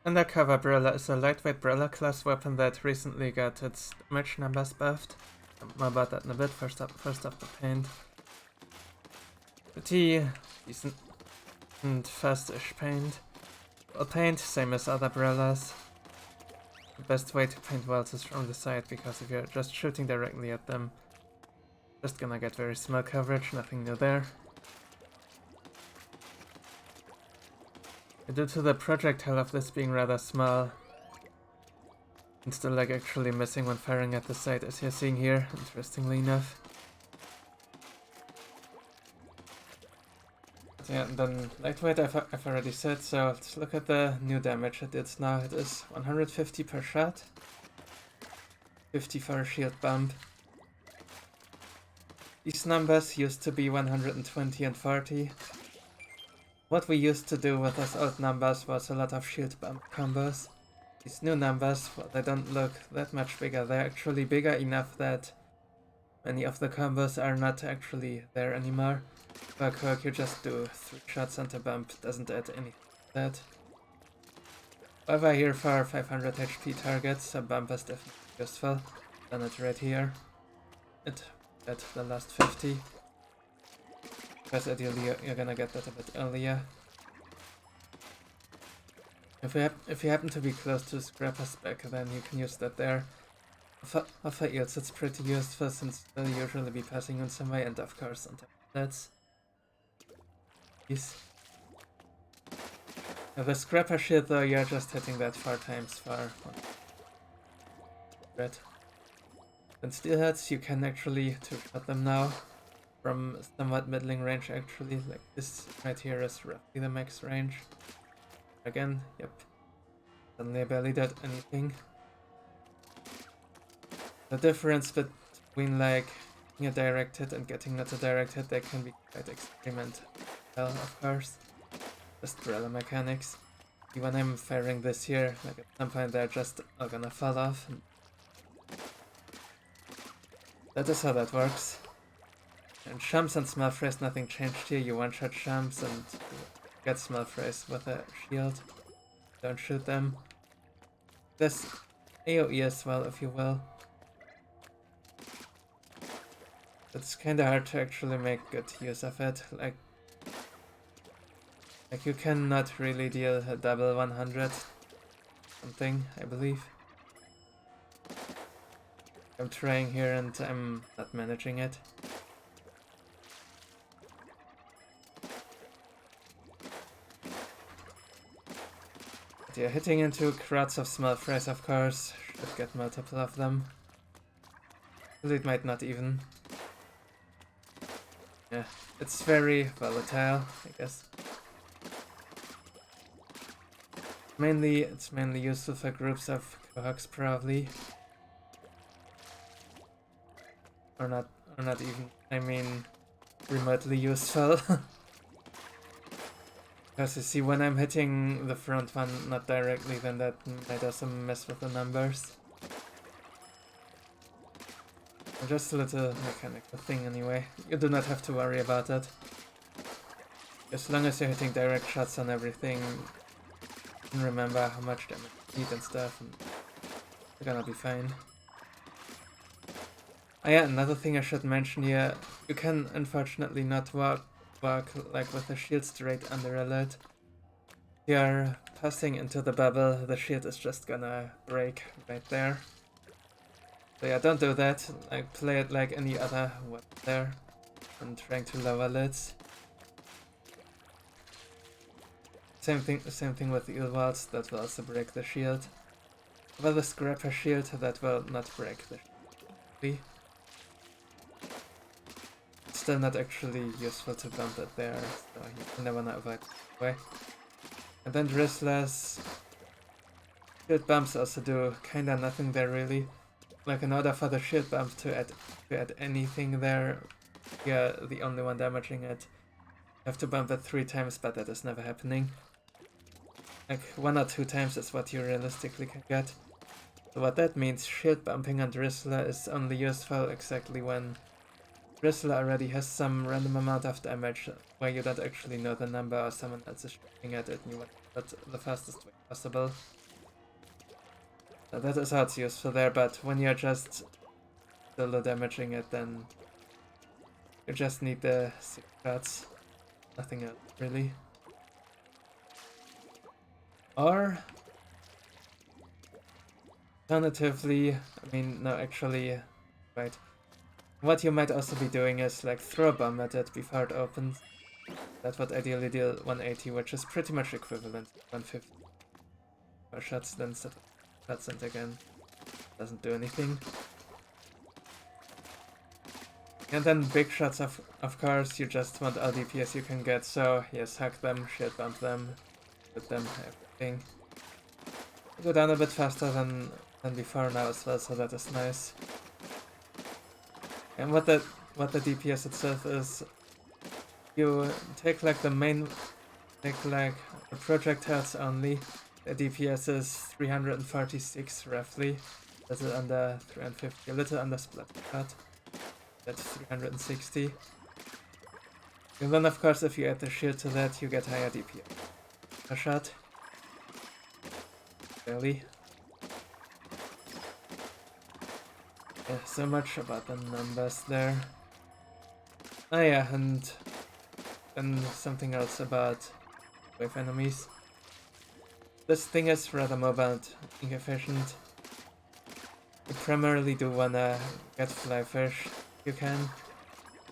Undercover Brella is a lightweight Brella class weapon that recently got its damage numbers buffed. More about that in a bit. First off the paint. Pretty decent and fast-ish paint. Well, paint, same as other Brellas. The best way to paint wells is from the side, because if you're just shooting directly at them, just gonna get very small coverage, nothing new there. Due to the projectile of this being rather small, and still like actually missing when firing at the side, as you're seeing here, interestingly enough. But yeah, and then lightweight I've already said, so let's look at the new damage it is now. It is 150 per shot, 50 for a shield bump. These numbers used to be 120 and 40. What we used to do with those old numbers was a lot of shield bump combos. These new numbers, well, they don't look that much bigger. They're actually bigger enough that many of the combos are not actually there anymore. For Kirk, you just do 3 shots and a bump doesn't add anything to that. However, here for 500 HP targets, a bump is definitely useful. Done it right here. It at the last 50. Because ideally you're gonna get that a bit earlier. If you happen to be close to Scrapper spec, then you can use that there. For eels, it's pretty useful since they'll usually be passing on some way, and of course on top of that. Now the Scrapper shield though, you're just hitting that 4 times for 1. Red. And steelheads, you can actually two-shot them now. From somewhat middling range actually, like this right here is roughly the max range. Again, yep. Suddenly I barely did anything. The difference between like getting a direct hit and getting not a direct hit, they can be quite experimental, of course. Just Brella mechanics. When I'm firing this here, like at some point they're just all gonna fall off. That is how that works. And Shams and small phrase, nothing changed here. You one-shot Shams and get small phrase with a shield. Don't shoot them. This AoE as well, if you will. It's kinda hard to actually make good use of it. Like you cannot really deal a double 100 something, I believe. I'm trying here and I'm not managing it. But yeah, hitting into crowds of small frays, of course, should get multiple of them. It might not even. Yeah, it's very volatile, I guess. It's mainly useful for groups of cohocks, probably. Or not even, I mean, remotely useful. Because you see, when I'm hitting the front one, not directly, then that might also mess with the numbers. Just a little mechanical thing anyway. You do not have to worry about it. As long as you're hitting direct shots on everything, and remember how much damage you need and stuff, and you're gonna be fine. Oh yeah, another thing I should mention here, you can unfortunately not walk like with the shield straight under a lid. You're passing into the bubble, the shield is just gonna break right there. So yeah, don't do that. Like, play it like any other weapon there, and trying to lower lids. Same thing with the eel walls, that will also break the shield. Well, the Scrapper shield, that will not break the shield. It's still not actually useful to bump it there, so you never wanna avoid it way. And then Drizzlers, shield bumps also do kinda nothing there really. Like, in order for the shield bump to add anything there, you're the only one damaging it. You have to bump it 3 times, but that is never happening. Like, 1 or 2 times is what you realistically can get. So what that means, shield bumping on Drizzler is only useful exactly when Drizzler already has some random amount of damage where you don't actually know the number or someone else is shooting at it and you want to but the fastest way possible. That is how it's useful there, but when you're just solo damaging it, then you just need the 6 shots. Nothing else, really. Or alternatively, I mean, no, actually, right. What you might also be doing is like throw a bomb at it before it opens. That would ideally deal 180, which is pretty much equivalent to 150. More shots then set of shots, and again, doesn't do anything. And then big shots, of course, you just want all DPS you can get, so yes, hack them, shield bump them, with them, everything. Go down a bit faster than before now as well, so that is nice. And what the DPS itself is, you take like the main, take like the projectiles only. The DPS is 346 roughly, a little under 350, a little under Splatoon. That's 360. And then of course if you add the shield to that, you get higher DPS per shot. Really. Yeah, so much about the numbers there. Oh yeah, and something else about wave enemies. This thing is rather mobile and inefficient. You primarily do wanna get fly fish if you can.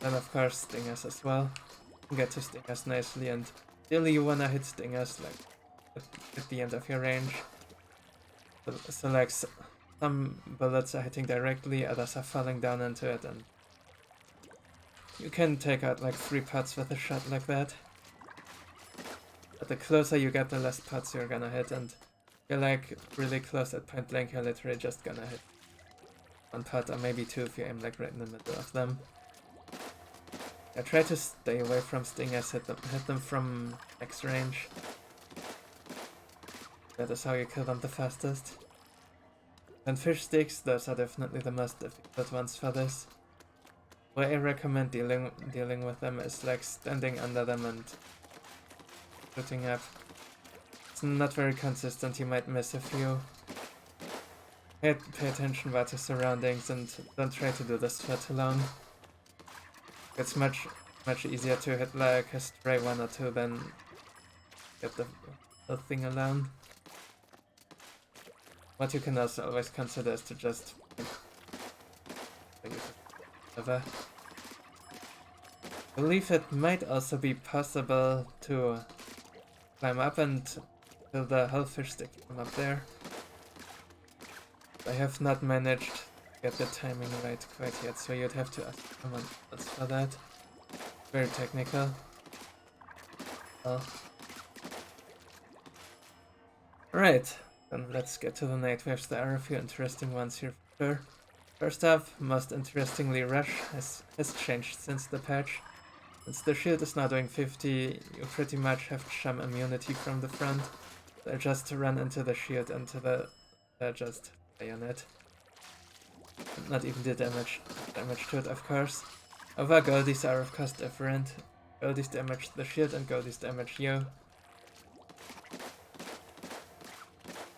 Then of course stingers as well. You get to stingers nicely, and really you wanna hit stingers like at the end of your range. So like some bullets are hitting directly, others are falling down into it, and you can take out like 3 pots with a shot like that. But the closer you get, the less pots you're gonna hit, and you're like really close at point blank, you're literally just gonna hit 1 pot or maybe 2 if you aim like right in the middle of them. Yeah, try to stay away from stingers, hit them from max range. That is how you kill them the fastest. And fish sticks, those are definitely the most difficult ones for this. What I recommend dealing with them is like standing under them and shooting up. It's not very consistent, you might miss a few. Pay attention about your surroundings and don't try to do this for too long. It's much easier to hit like a stray 1 or 2 than get the thing alone. What you can also always consider is to just I believe it might also be possible to climb up and kill the hellfish stick from up there. I have not managed to get the timing right quite yet, so you'd have to ask someone else for that. Very technical. Well. Right, then let's get to the night waves. There are a few interesting ones here for sure. First off, most interestingly, Rush has changed since the patch. Since the shield is now doing 50, you pretty much have some immunity from the front. They just run into the shield and to the just bayonet. Not even do damage to it, of course. However, goldies are of course different. Goldies damage the shield and goldies damage you.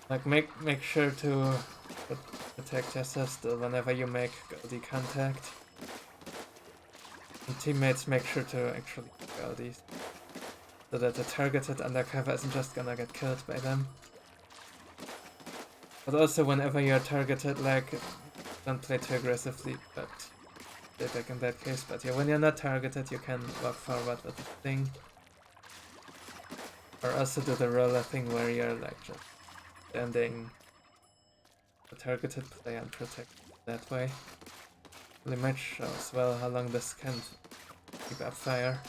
Like make sure to protect yourself still whenever you make goldie contact. And teammates make sure to actually goldies, so that the targeted undercover isn't just gonna get killed by them. But also whenever you're targeted, like, don't play too aggressively, but stay back in that case. But yeah, when you're not targeted, you can walk forward with the thing. Or also do the roller thing where you're like just standing the targeted player and protect that way. Really much shows well how long this can keep up fire.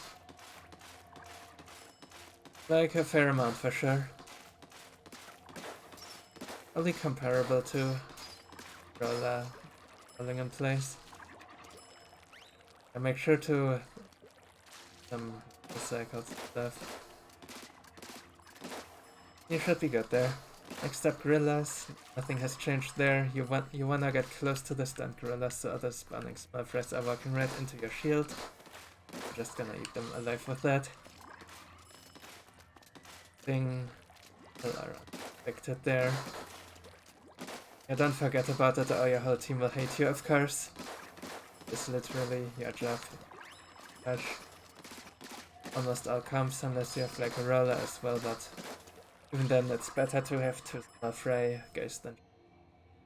Like a fair amount for sure. Probably comparable to Brella holding in place. And make sure to some recycled stuff. You should be good there. Next up, gorillas. Nothing has changed there. You wanna get close to the stunned gorillas, so other spawning small threats are walking right into your shield. You're just gonna eat them alive with that. Thing People are unaffected there. Yeah, don't forget about it or your whole team will hate you, of course. It's literally your job. Touch almost all comps unless you have like a roller as well, but even then it's better to have two small fray guys than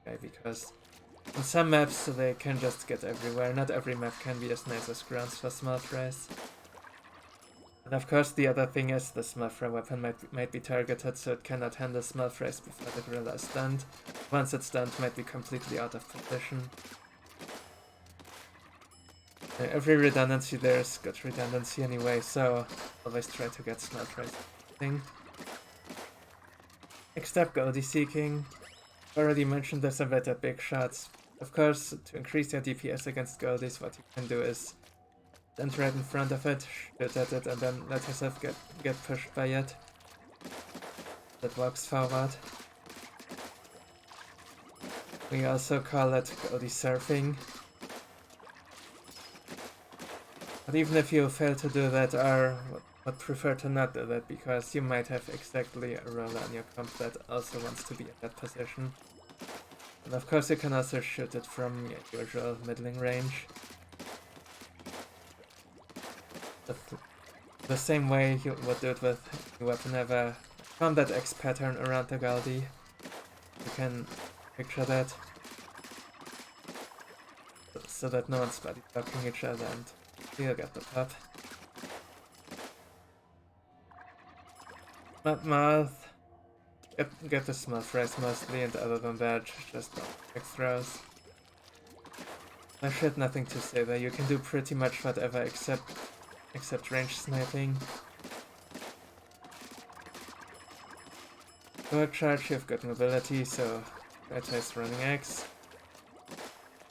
guy, because on some maps they can just get everywhere. Not every map can be as nice as grounds for small frays. And of course the other thing is the small fray weapon might be targeted, so it cannot handle small frays before the gorilla is stunned. Once it's stunned, it might be completely out of position. Every redundancy there's got redundancy anyway, so always try to get small frays thing. Next up, Goldie Seeking. Already mentioned this a bit at big shots. Of course, to increase your DPS against Goldies, what you can do is stand right in front of it, shoot at it, and then let yourself get pushed by it. That walks forward. We also call it Goldie Surfing. But even if you fail to do that, or would prefer to not do that, because you might have exactly a roller on your comp that also wants to be in that position. And of course you can also shoot it from your usual middling range. The same way you would do it with your weapon ever. From that X pattern around the Goldie. You can picture that. So that no one's body blocking each other, and you'll get the pop. Mouth. Get the small frays mostly, and other than that, just don't quick throws. I had nothing to say there. You can do pretty much whatever except range sniping. Quick charge, you've got mobility, so prioritize running X.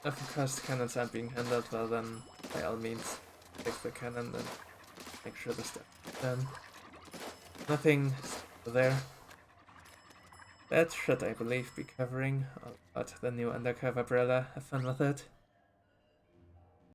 Of course, cannons aren't being handled well, then by all means, take the cannon and make sure the stuff is done. Nothing there. That should, I believe, be covering all about the new Undercover Brella. Have fun with it.